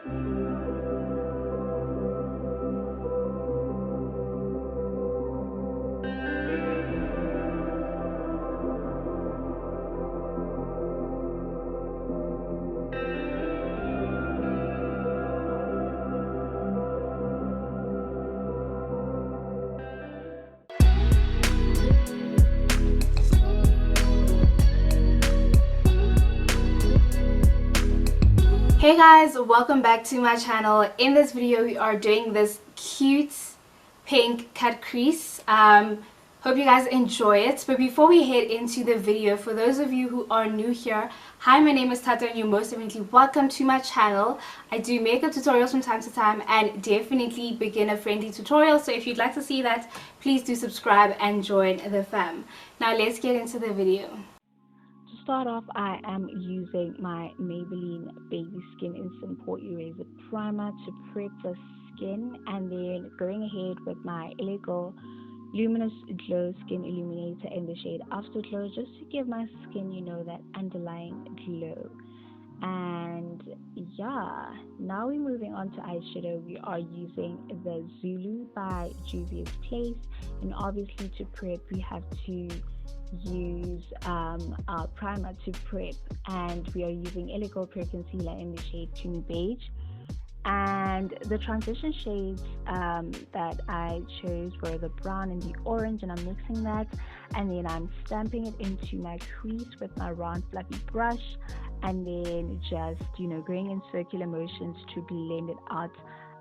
Hey guys, welcome back to my channel. In this video we are doing this cute pink cut crease. Hope you guys enjoy it. But before we head into the video, for those of you who are new here, hi, my name is Thato and you're most definitely welcome to my channel. I do makeup tutorials from time to time and definitely beginner friendly tutorials, so if you'd like to see that, please do subscribe and join the fam. Now let's get into the video. To start off, I am using my Maybelline Baby Skin Instant Pore Eraser Primer to prep the skin, and then going ahead with my Eyelure Luminous Glow Skin Illuminator in the shade Afterglow, just to give my skin, you know, that underlying glow. And yeah, now we're moving on to eyeshadow. We are using the Zulu by Juvias Place, and obviously to prep we have to use our primer to prep, and we are using Eyelure Prep Concealer in the shade Creamy Beige. And the transition shades that I chose were the brown and the orange, and I'm mixing that, and then I'm stamping it into my crease with my round fluffy brush, and then just, you know, going in circular motions to blend it out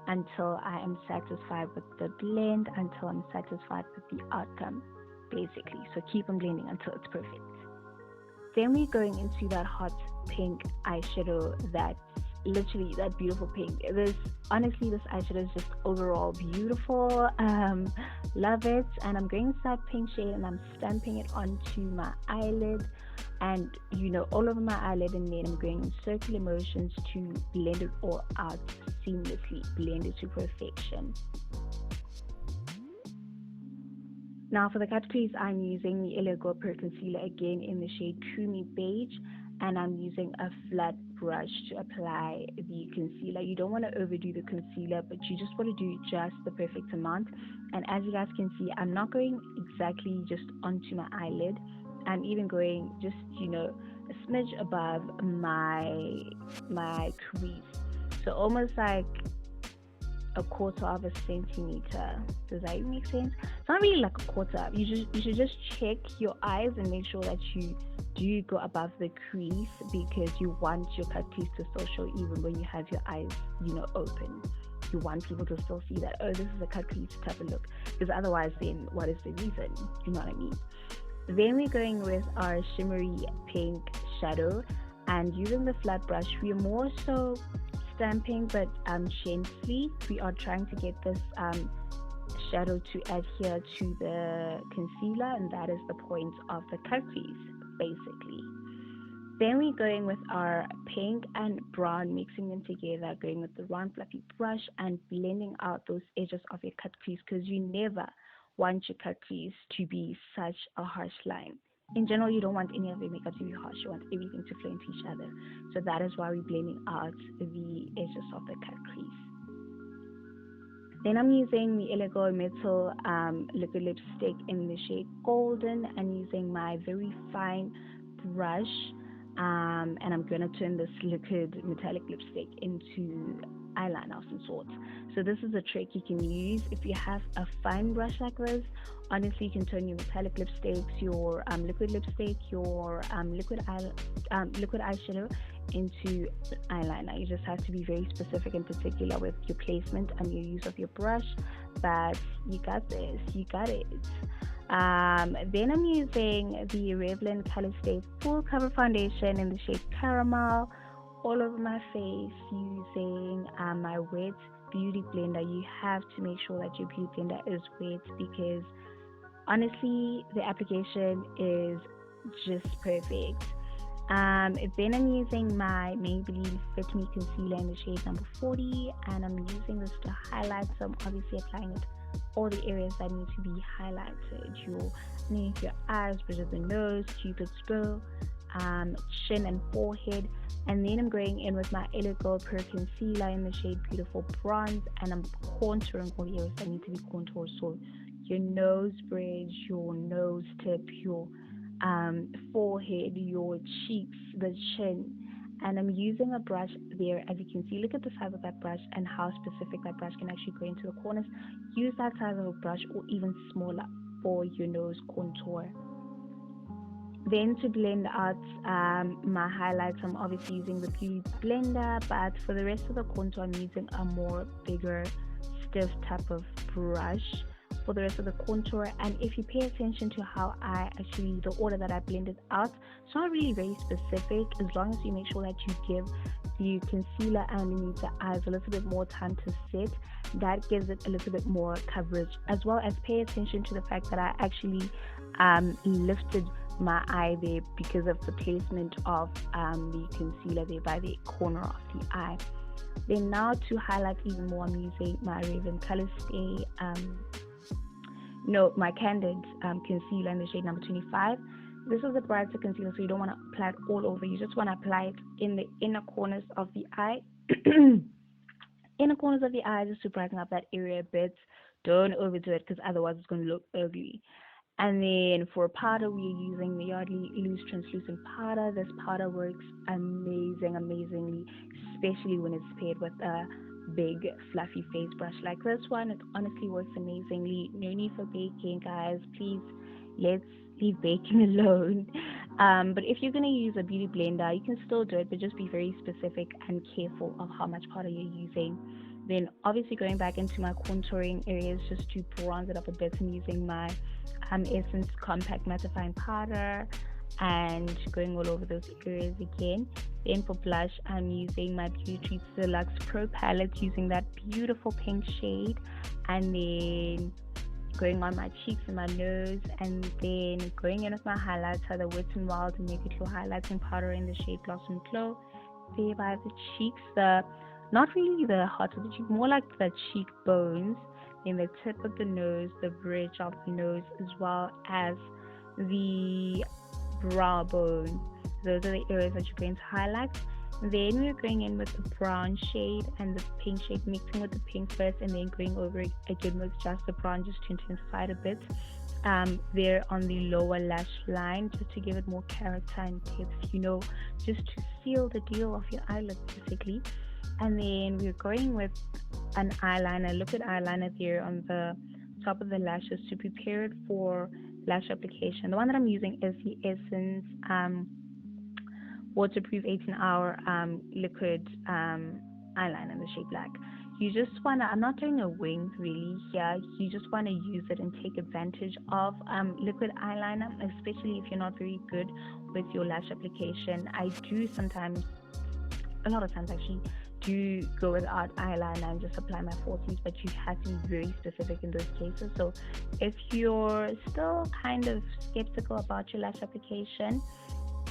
until I am satisfied with the blend, until I'm satisfied with the outcome, basically. So keep on blending until it's perfect. Then we're going into that hot pink eyeshadow, that's literally that beautiful pink. Honestly, this eyeshadow is just overall beautiful. Love it. And I'm going into that pink shade and I'm stamping it onto my eyelid, and you know, all over my eyelid, and then I'm going in circular motions to blend it all out seamlessly, blend it to perfection. Now for the cut crease, I'm using the Eyelure Prep Concealer again in the shade Creamy Beige, and I'm using a flat brush to apply the concealer. You don't want to overdo the concealer, but you just want to do just the perfect amount. And as you guys can see, I'm not going exactly just onto my eyelid. I'm even going just, you know, a smidge above my crease. So almost like a quarter of a centimeter. Does that even make sense? It's not really like a quarter. You should just check your eyes and make sure that you do go above the crease, because you want your cut crease to still show even when you have your eyes, you know, open. You want people to still see that, oh, this is a cut crease type of look, because otherwise then what is the reason? You know what I mean? Then we're going with our shimmery pink shadow, and using the flat brush, we are more so stamping but gently. We are trying to get this shadow to adhere to the concealer, and that is the point of the cut crease, basically. Then we're going with our pink and brown, mixing them together, going with the round fluffy brush and blending out those edges of your cut crease, because you never want your cut crease to be such a harsh line. In general, you don't want any of your makeup to be harsh. You want everything to flow into each other. So that is why we're blending out the edges of the cut crease. Then I'm using the Eyelure Metal liquid lipstick in the shade Golden, and using my very fine brush, and I'm going to turn this liquid metallic lipstick into eyeliner of some sort. So this is a trick you can use if you have a fine brush like this. Honestly, you can turn your metallic lipsticks, your liquid lipstick, your liquid eyeshadow into eyeliner. You just have to be very specific and particular with your placement and your use of your brush, but you got this, you got it. Then I'm using the Revlon colorstay full cover foundation in the shade Caramel all over my face, using my wet beauty blender. You have to make sure that your beauty blender is wet, because honestly the application is just perfect. Then I'm using my Maybelline Fit Me Concealer in the shade number 40, and I'm using this to highlight. So I'm obviously applying it all the areas that need to be highlighted: your eyes, bridge of the nose, cupid's bow, chin and forehead. And then I'm going in with my Eyelure Pro Concealer in the shade Beautiful Bronze, and I'm contouring all the areas that need to be contoured. So your nose bridge, your nose tip, your forehead, your cheeks, the chin. And I'm using a brush there, as you can see. Look at the size of that brush and how specific that brush can actually go into the corners. Use that size of a brush or even smaller for your nose contour. Then to blend out my highlights, I'm obviously using the Beauty Blender, but for the rest of the contour, I'm using a more bigger, stiff type of brush for the rest of the contour. And if you pay attention to how the order that I blended out, it's not really very specific, as long as you make sure that you give the concealer underneath the eyes a little bit more time to set. That gives it a little bit more coverage, as well as pay attention to the fact that I actually lifted my eye there because of the placement of the concealer there by the corner of the eye. Then now to highlight even more, I'm using my Revlon Colorstay my candid concealer in the shade number 25. This is a brighter concealer, so you don't want to apply it all over. You just want to apply it in the inner corners of the eye. Inner corners of the eye, just to brighten up that area a bit. Don't overdo it, because otherwise it's going to look ugly. And then for powder, we're using the Yardley Loose Translucent Powder. This powder works amazingly, especially when it's paired with a big fluffy face brush like this one. It honestly works amazingly. No need for baking, guys. Please, let's leave baking alone. But if you're going to use a beauty blender, you can still do it, but just be very specific and careful of how much powder you're using. Then obviously going back into my contouring areas just to bronze it up a bit, I'm using my Essence Compact Mattifying Powder and going all over those areas again. Then for blush, I'm using my Beauty Treats Deluxe Pro Palette, using that beautiful pink shade, and then going on my cheeks and my nose, and then going in with my highlighter, the Wet n Wild Megaglo highlighting powder in the shade Blossom Glow, there by the cheeks, not really the heart of the cheek, more like the cheekbones, in the tip of the nose, the bridge of the nose, as well as the brow bone. Those are the areas that you're going to highlight. Then we're going in with the brown shade and the pink shade, mixing with the pink first, and then going over it again with just the brown, just to intensify it a bit there on the lower lash line, just to give it more character and depth, just to seal the deal of your eyelid basically. And then we're going with an eyeliner, liquid eyeliner there on the top of the lashes to prepare it for lash application. The one that I'm using is the Essence Waterproof 18-hour liquid eyeliner in the shade black. You just want to, I'm not doing a wing really here, you just want to use it and take advantage of liquid eyeliner, especially if you're not very good with your lash application. I do sometimes, a lot of times actually, do go without eyeliner and just apply my falsies, but you have to be very specific in those cases. So if you're still kind of skeptical about your lash application,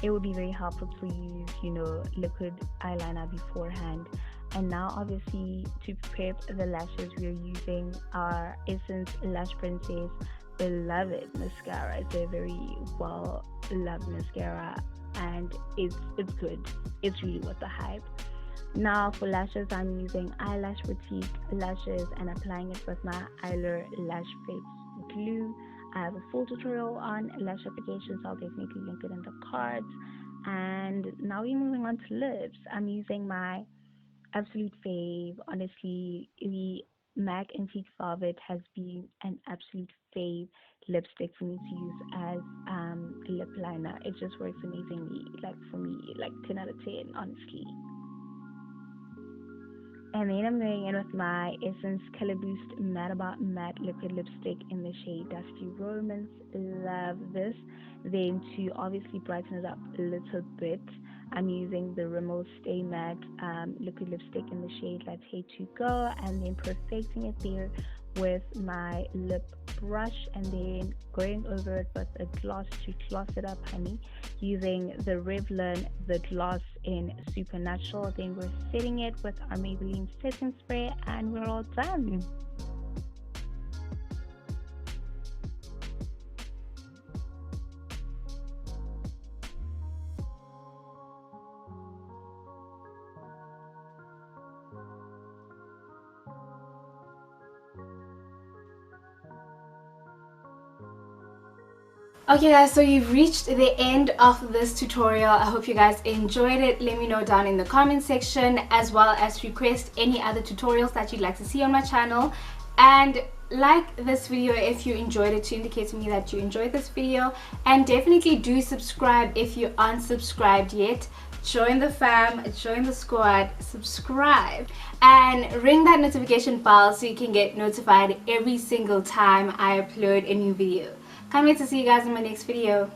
it would be very helpful to use, liquid eyeliner beforehand. And now obviously to prep the lashes, we are using our Essence Lash Princess Beloved mascara. It's a very well loved mascara, and it's good. It's really worth the hype. Now for lashes, I'm using Eyelash Boutique lashes and applying it with my Eyelure lashfix glue. I have a full tutorial on lash applications, so I'll definitely link it in the cards. And now we're moving on to lips. I'm using my absolute fave. Honestly, the MAC Antique Velvet has been an absolute fave lipstick for me to use as a lip liner. It just works amazingly. Like for me, like 10 out of 10, honestly. And then I'm going in with my Essence Colorboost Matte About Matte Liquid Lipstick in the shade Dusty Romance. Love this. Then to obviously brighten it up a little bit, I'm using the Rimmel Stay Matte Liquid Lipstick in the shade Latte to Go, and then perfecting it there with my lip brush, and then going over it with a gloss to gloss it up, honey, using the Revlon the gloss in Super Natural. Then we're setting it with our Maybelline setting spray, and we're all done. Okay guys, so you've reached the end of this tutorial. I hope you guys enjoyed it. Let me know down in the comment section, as well as request any other tutorials that you'd like to see on my channel, and like this video if you enjoyed it to indicate to me that you enjoyed this video, and definitely do subscribe if you aren't subscribed yet. Join the fam, join the squad, subscribe, and ring that notification bell so you can get notified every single time I upload a new video. Can't wait to see you guys in my next video.